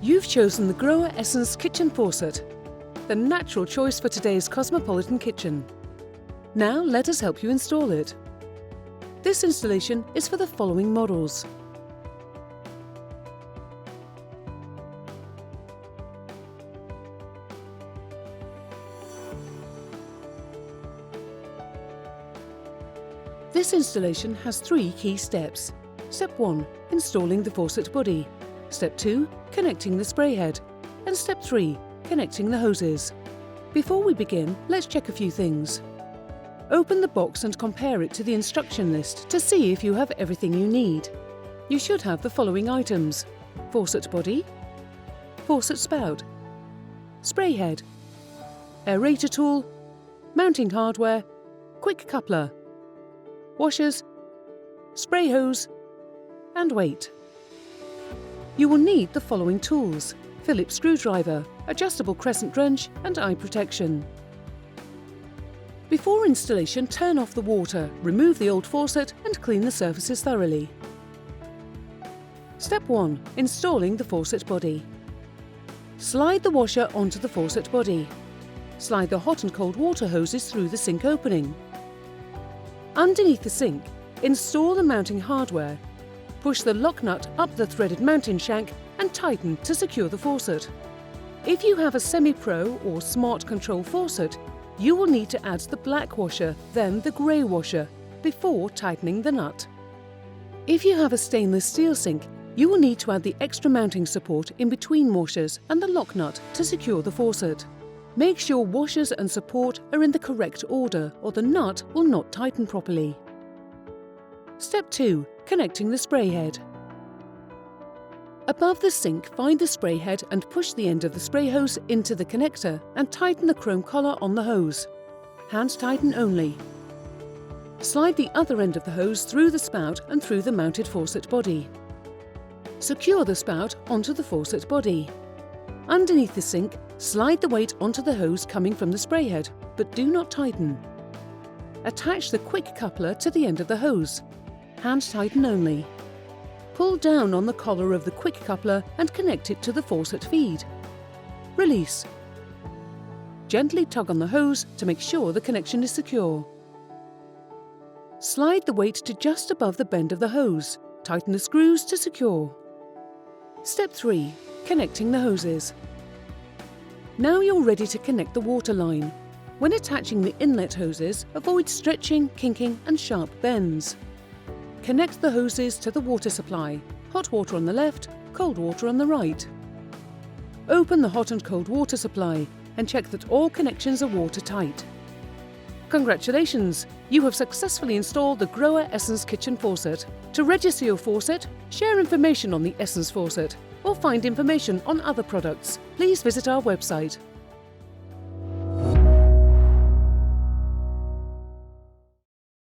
You've chosen the GROHE Essence kitchen faucet, the natural choice for today's cosmopolitan kitchen. Now let us help you install it. This installation is for the following models: This installation has 3 key steps. Step 1. Installing the faucet body. Step 2. Connecting the spray head. And Step 3. Connecting the hoses. Before we begin, let's check a few things. Open the box and compare it to the instruction list to see if you have everything you need. You should have the following items: faucet body, faucet spout, spray head, aerator tool, mounting hardware, quick coupler, washers, spray hose, and weight. You will need the following tools: Phillips screwdriver, adjustable crescent wrench, and eye protection. Before installation, turn off the water, remove the old faucet, and clean the surfaces thoroughly. Step 1. Installing the faucet body. Slide the washer onto the faucet body. Slide the hot and cold water hoses through the sink opening. Underneath the sink, install the mounting hardware. Push the lock nut up the threaded mounting shank and tighten to secure the faucet. If you have a semi-pro or smart control faucet, you will need to add the black washer, then the grey washer, before tightening the nut. If you have a stainless steel sink, you will need to add the extra mounting support in between washers and the lock nut to secure the faucet. Make sure washers and support are in the correct order, or the nut will not tighten properly. Step 2. Connecting the spray head. Above the sink, find the spray head and push the end of the spray hose into the connector and tighten the chrome collar on the hose. Hand tighten only. Slide the other end of the hose through the spout and through the mounted faucet body. Secure the spout onto the faucet body. Underneath the sink, slide the weight onto the hose coming from the spray head, but do not tighten. Attach the quick coupler to the end of the hose. Hand tighten only. Pull down on the collar of the quick coupler and connect it to the faucet feed. Release. Gently tug on the hose to make sure the connection is secure. Slide the weight to just above the bend of the hose. Tighten the screws to secure. Step 3. Connecting the hoses. Now you're ready to connect the water line. When attaching the inlet hoses, avoid stretching, kinking, and sharp bends. Connect the hoses to the water supply. Hot water on the left, cold water on the right. Open the hot and cold water supply and check that all connections are watertight. Congratulations! You have successfully installed the GROHE Essence kitchen faucet. To register your faucet, share information on the Essence faucet, or find information on other products, please visit our website.